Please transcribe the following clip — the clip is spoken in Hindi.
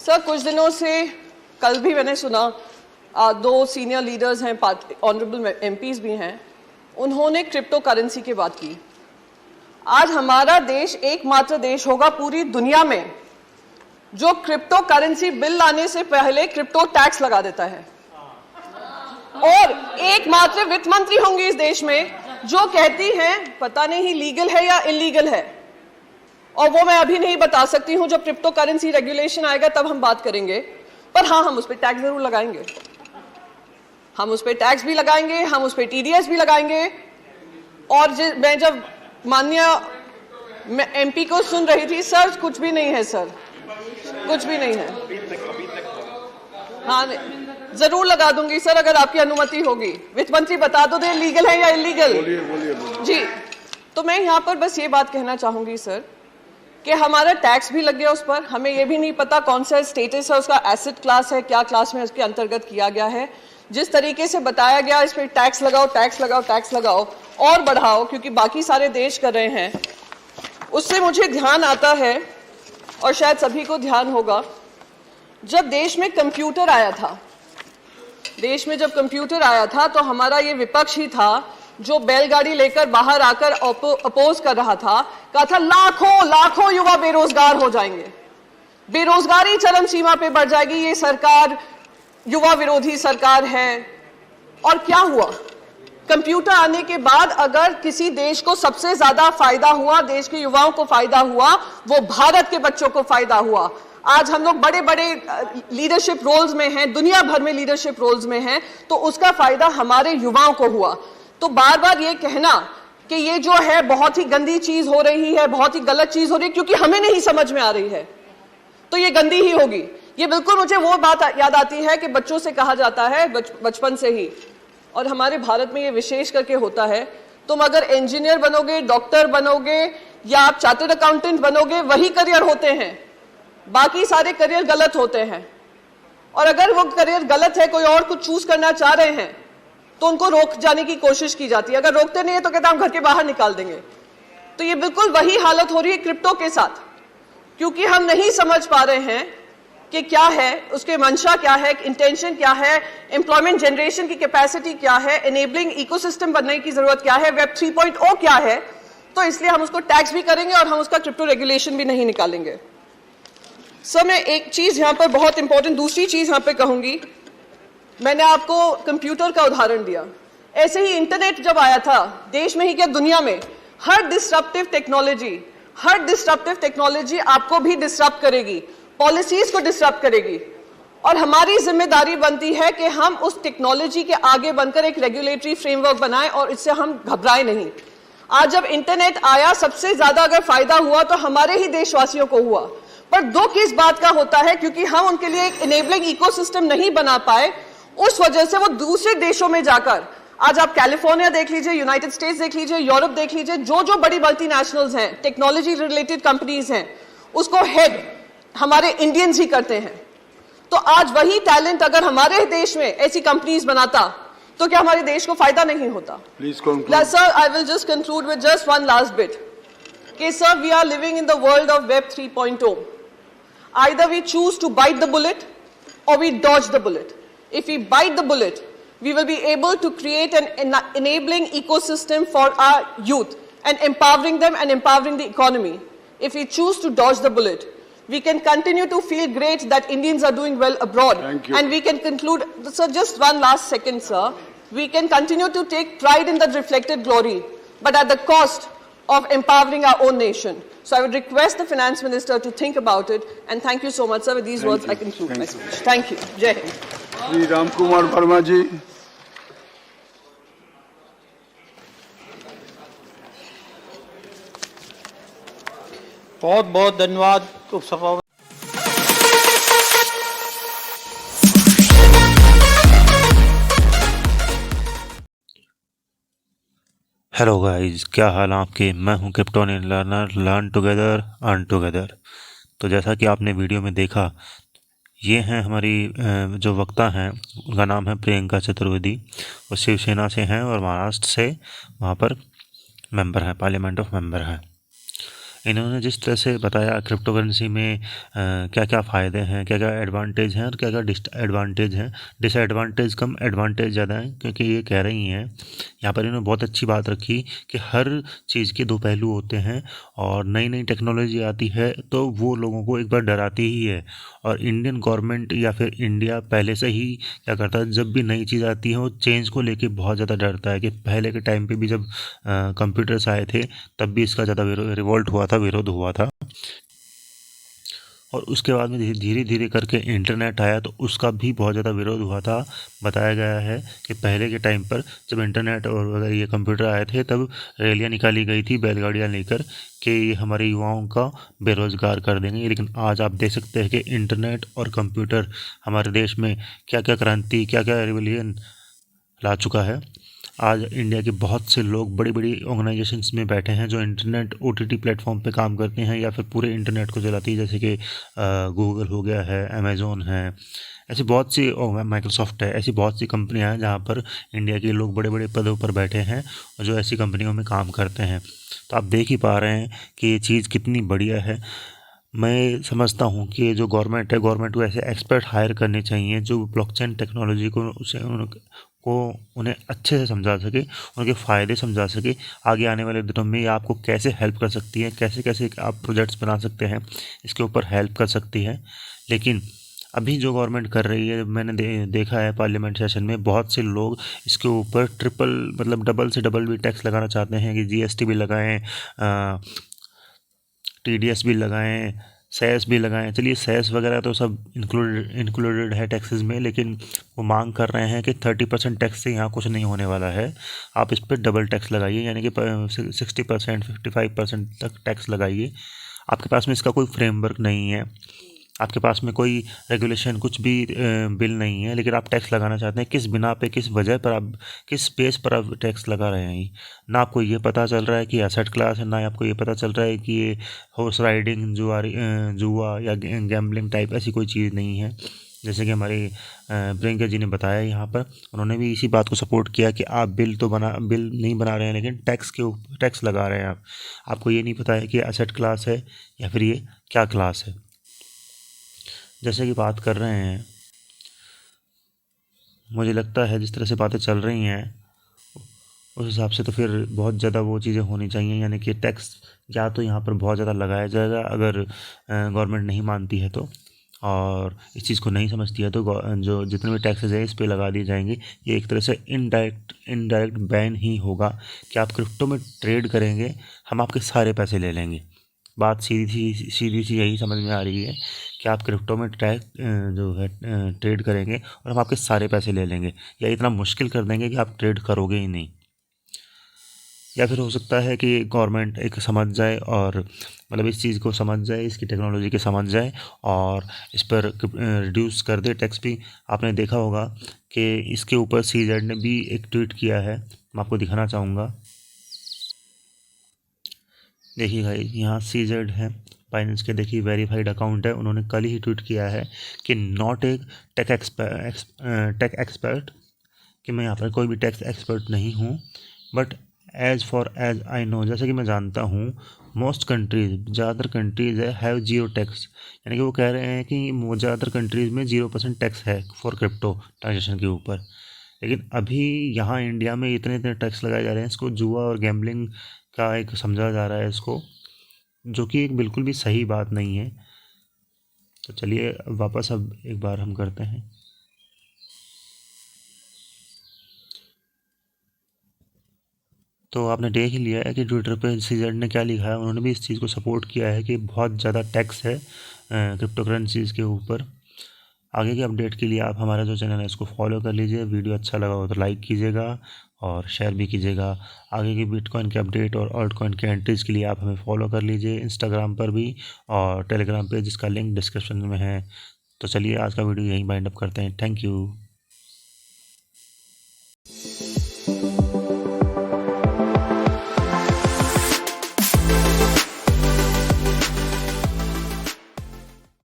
सर, कुछ दिनों से कल भी मैंने सुना दो सीनियर लीडर्स हैं, ऑनरेबल एमपीज भी हैं, उन्होंने क्रिप्टो करेंसी की बात की। आज हमारा देश एकमात्र देश होगा पूरी दुनिया में जो क्रिप्टो करेंसी बिल लाने से पहले क्रिप्टो टैक्स लगा देता है, और एकमात्र वित्त मंत्री होंगी इस देश में जो कहती हैं पता नहीं लीगल है या इलीगल है, और वो मैं अभी नहीं बता सकती हूं। जब क्रिप्टो करेंसी रेगुलेशन आएगा तब हम बात करेंगे, पर हाँ, हम उस पर टैक्स जरूर लगाएंगे, हम उस पर टैक्स भी लगाएंगे, हम उस पर टीडीएस भी लगाएंगे। और मैं जब माननीय एमपी को सुन रही थी, सर कुछ भी नहीं है, सर कुछ भी नहीं है। हाँ, जरूर लगा दूंगी सर, अगर आपकी अनुमति होगी। वित्त मंत्री बता दो दे लीगल है या इलीगल। जी, तो मैं यहाँ पर बस ये बात कहना चाहूंगी सर कि हमारा टैक्स भी लग गया उस पर, हमें ये भी नहीं पता कौन सा स्टेटस है उसका, एसेट क्लास है, क्या क्लास में उसके अंतर्गत किया गया है। जिस तरीके से बताया गया इस पर टैक्स लगाओ, टैक्स लगाओ, टैक्स लगाओ और बढ़ाओ, क्योंकि बाकी सारे देश कर रहे हैं, उससे मुझे ध्यान आता है, और शायद सभी को ध्यान होगा, जब देश में कंप्यूटर आया था, देश में जब कंप्यूटर आया था तो हमारा ये विपक्ष ही था जो बैलगाड़ी लेकर बाहर आकर अपोज कर रहा था, कहा था लाखों लाखों युवा बेरोजगार हो जाएंगे, बेरोजगारी चरम सीमा पे बढ़ जाएगी, ये सरकार युवा विरोधी सरकार है। और क्या हुआ? कंप्यूटर आने के बाद अगर किसी देश को सबसे ज्यादा फायदा हुआ, देश के युवाओं को फायदा हुआ, वो भारत के बच्चों को फायदा हुआ। आज हम लोग बड़े बड़े लीडरशिप रोल्स में हैं, दुनिया भर में लीडरशिप रोल्स में हैं, तो उसका फायदा हमारे युवाओं को हुआ। तो बार बार ये कहना कि ये जो है बहुत ही गंदी चीज हो रही है, बहुत ही गलत चीज हो रही है, क्योंकि हमें नहीं समझ में आ रही है, तो ये गंदी ही होगी। ये बिल्कुल मुझे वो बात याद आती है कि बच्चों से कहा जाता है बचपन से ही, और हमारे भारत में ये विशेष करके होता है, तुम अगर इंजीनियर बनोगे, डॉक्टर बनोगे या आप चार्टर्ड अकाउंटेंट बनोगे, वही करियर होते हैं, बाकी सारे करियर गलत होते हैं। और अगर वो करियर गलत है, कोई और कुछ चूज करना चाह रहे हैं, तो उनको रोक जाने की कोशिश की जाती है। अगर रोकते नहीं है तो कहते हैं हम घर के बाहर निकाल देंगे। तो ये बिल्कुल वही हालत हो रही है क्रिप्टो के साथ, क्योंकि हम नहीं समझ पा रहे हैं कि क्या है उसके मंशा, क्या है इंटेंशन, क्या है एम्प्लॉयमेंट जनरेशन की कैपेसिटी, क्या है एनेबलिंग इकोसिस्टम बनने की जरूरत, क्या है वेब 3.0 क्या है। तो इसलिए हम उसको टैक्स भी करेंगे और हम उसका क्रिप्टो रेगुलेशन भी नहीं निकालेंगे। सर, मैं एक चीज यहां पर बहुत इंपॉर्टेंट, दूसरी चीज यहां पर कहूंगी। मैंने आपको कंप्यूटर का उदाहरण दिया, ऐसे ही इंटरनेट जब आया था, देश में ही क्या दुनिया में, हर डिस्ट्रप्टिव टेक्नोलॉजी आपको भी डिस्टर्ब करेगी, पॉलिसीज को डिस्टर्ब करेगी, और हमारी जिम्मेदारी बनती है कि हम उस टेक्नोलॉजी के आगे बनकर एक रेगुलेटरी फ्रेमवर्क बनाएं और इससे हम घबराएं नहीं। आज जब इंटरनेट आया, सबसे ज्यादा अगर फायदा हुआ तो हमारे ही देशवासियों को हुआ, पर दुख इस बात का होता है क्योंकि हम उनके लिए एक इनेबलिंग इकोसिस्टम नहीं बना पाए, उस वजह से वो दूसरे देशों में जाकर, आज आप कैलिफोर्निया देख लीजिए, यूनाइटेड स्टेट्स देख लीजिए, यूरोप देख लीजिए, जो बड़ी मल्टीनेशनल्स हैं, टेक्नोलॉजी रिलेटेड कंपनीज हैं, उसको हेड हमारे इंडियंस ही करते हैं। तो आज वही टैलेंट अगर हमारे देश में ऐसी कंपनीज बनाता तो क्या हमारे देश को फायदा नहीं होता? Sir, I will just conclude with just one last bit कि sir, we are living in the world of web 3.0. Either we choose to bite the bullet or we dodge the bullet. If we bite the bullet, we will be able to create an enabling ecosystem for our youth and empowering them and empowering the economy. If we choose to dodge the bullet, we can continue to feel great that Indians are doing well abroad. Thank you. And we can conclude, sir, just one last second, sir. We can continue to take pride in that reflected glory, but at the cost of empowering our own nation. So I would request the Finance Minister to think about it, and thank you so much, sir. With these words, I conclude my speech. Thank you. Jai Hind. Shri Ram Kumar Verma ji. बहुत बहुत धन्यवाद उपसभापति। हेलो गाइस, क्या हाल आपके? मैं हूं Kryptonian learner, learn together earn together. तो जैसा कि आपने वीडियो में देखा, ये हैं हमारी जो वक्ता हैं, उनका नाम है प्रियंका चतुर्वेदी। वो शिवसेना से हैं और महाराष्ट्र से वहाँ पर मेंबर हैं, पार्लियामेंट ऑफ मेंबर हैं। इन्होंने जिस तरह से बताया क्रिप्टो करेंसी में क्या क्या फ़ायदे हैं, क्या क्या एडवांटेज हैं और क्या क्या डिसएडवांटेज हैं। डिसएडवांटेज कम, एडवांटेज ज़्यादा हैं, क्योंकि ये कह रही हैं यहाँ पर इन्होंने बहुत अच्छी बात रखी कि हर चीज़ के दो पहलू होते हैं और नई नई टेक्नोलॉजी आती है तो वो लोगों को एक बार डराती ही है। और इंडियन गवर्नमेंट या फिर इंडिया पहले से ही क्या करता है, जब भी नई चीज़ आती है वो चेंज को लेके बहुत ज़्यादा डरता है। कि पहले के टाइम पे भी जब कंप्यूटर्स आए थे तब भी इसका ज़्यादा रिवोल्ट हुआ था, विरोध हुआ था। और उसके बाद में धीरे धीरे करके इंटरनेट आया तो उसका भी बहुत ज़्यादा विरोध हुआ था। बताया गया है कि पहले के टाइम पर जब इंटरनेट और वगैरह ये कंप्यूटर आए थे तब रैलियाँ निकाली गई थी बैलगाड़ियाँ लेकर कि ये हमारे युवाओं का बेरोज़गार कर देंगे। लेकिन आज आप देख सकते हैं कि इंटरनेट और कंप्यूटर हमारे देश में क्या क्या क्रांति, क्या क्या रिवोल्यूशन ला चुका है। आज इंडिया के बहुत से लोग बड़ी बड़ी ऑर्गेनाइजेशंस में बैठे हैं जो इंटरनेट OTT प्लेटफॉर्म पे काम करते हैं या फिर पूरे इंटरनेट को चलाती है, जैसे कि गूगल हो गया है, अमेज़ोन है, ऐसी बहुत सी, माइक्रोसॉफ्ट है, ऐसी बहुत सी कंपनियां हैं जहां पर इंडिया के लोग बड़े बड़े पदों पर बैठे हैं और जो ऐसी कंपनियों में काम करते हैं। तो आप देख ही पा रहे हैं कि ये चीज़ कितनी बढ़िया है। मैं समझता हूँ कि जो गवर्नमेंट है, गवर्नमेंट को ऐसे एक्सपर्ट हायर करने चाहिए जो ब्लॉकचेन टेक्नोलॉजी को उन्हें अच्छे से समझा सके, उनके फ़ायदे समझा सके। आगे आने वाले दिनों में ये आपको कैसे हेल्प कर सकती है, कैसे कैसे आप प्रोजेक्ट्स बना सकते हैं, इसके ऊपर हेल्प कर सकती है। लेकिन अभी जो गवर्नमेंट कर रही है, मैंने देखा है पार्लियामेंट सेशन में बहुत से लोग इसके ऊपर ट्रिपल मतलब डबल से डबल भी टैक्स लगाना चाहते हैं कि GST भी लगाएं, TDS भी लगाएं, सेस भी लगाएं। चलिए सेस वगैरह तो सब इंक्लूडेड है टैक्सेस में, लेकिन वो मांग कर रहे हैं कि 30% टैक्स से यहाँ कुछ नहीं होने वाला है, आप इस पर डबल टैक्स लगाइए, यानी कि 60%, 55% तक टैक्स लगाइए। आपके पास में इसका कोई फ्रेमवर्क नहीं है, आपके पास में कोई रेगुलेशन, कुछ भी बिल नहीं है, लेकिन आप टैक्स लगाना चाहते हैं। किस बिना पे, किस वजह पर आप, किस बेस पर आप टैक्स लगा रहे हैं? ना आपको ये पता चल रहा है कि एसेट क्लास है, ना आपको ये पता चल रहा है कि ये हॉर्स राइडिंग, जुआ या गैम्बलिंग टाइप ऐसी कोई चीज़ नहीं है। जैसे कि हमारे प्रियंका जी ने बताया यहाँ पर, उन्होंने भी इसी बात को सपोर्ट किया कि आप बिल नहीं बना रहे हैं, लेकिन टैक्स लगा रहे हैं आप। आपको ये नहीं पता है कि एसेट क्लास है या फिर ये क्या क्लास है। जैसे कि बात कर रहे हैं, मुझे लगता है जिस तरह से बातें चल रही हैं उस हिसाब से तो फिर बहुत ज़्यादा वो चीज़ें होनी चाहिए, यानी कि टैक्स या तो यहाँ पर बहुत ज़्यादा लगाया जाएगा अगर गवर्नमेंट नहीं मानती है तो, और इस चीज़ को नहीं समझती है तो जो जितने भी टैक्सेस है इस पे लगा दिए जाएंगे। ये एक तरह से इनडायरेक्ट बैन ही होगा कि आप क्रिप्टो में ट्रेड करेंगे, हम आपके सारे पैसे ले लेंगे। बात सीधी सी यही समझ में आ रही है कि आप क्रिप्टो में जो है ट्रेड करेंगे और हम आपके सारे पैसे ले लेंगे, या इतना मुश्किल कर देंगे कि आप ट्रेड करोगे ही नहीं। या फिर हो सकता है कि गवर्नमेंट एक समझ जाए और मतलब इस चीज़ को समझ जाए, इसकी टेक्नोलॉजी के समझ जाए और इस पर रिड्यूस कर दे टैक्स भी। आपने देखा होगा कि इसके ऊपर CZ ने भी एक ट्वीट किया है, मैं आपको दिखाना चाहूँगा। देखिए भाई, यहाँ CZ है, बाइनेंस के देखिए वेरीफाइड अकाउंट है। उन्होंने कल ही ट्वीट किया है कि नॉट ए टेक एक्सपर्ट, कि मैं यहाँ पर कोई भी टैक्स एक्सपर्ट नहीं हूँ, बट एज आई नो, जैसे कि मैं जानता हूँ, मोस्ट कंट्रीज, ज़्यादातर कंट्रीज हैव जीरो टैक्स, यानी कि वो कह रहे हैं कि ज़्यादातर कंट्रीज़ में 0% टैक्स है फॉर क्रिप्टो ट्रांजेक्शन के ऊपर। लेकिन अभी यहाँ इंडिया में इतने इतने टैक्स लगाए जा रहे हैं, इसको जुआ और गैम्बलिंग का एक समझा जा रहा है इसको, जो कि एक बिल्कुल भी सही बात नहीं है। तो चलिए वापस अब एक बार हम करते हैं। तो आपने देख ही लिया है कि ट्विटर पे CZ ने क्या लिखा है। उन्होंने भी इस चीज़ को सपोर्ट किया है कि बहुत ज़्यादा टैक्स है क्रिप्टो करेंसीज़ के ऊपर। आगे की अपडेट के लिए आप हमारा जो चैनल है इसको फॉलो कर लीजिए। वीडियो अच्छा लगा हो तो लाइक कीजिएगा और शेयर भी कीजिएगा। आगे की बिटकॉइन के अपडेट और ऑल्ट कॉइन के एंट्रीज़ के लिए आप हमें फॉलो कर लीजिए इंस्टाग्राम पर भी और टेलीग्राम पे, जिसका लिंक डिस्क्रिप्शन में है। तो चलिए आज का वीडियो यहीं बाइंड अप करते हैं। Thank you.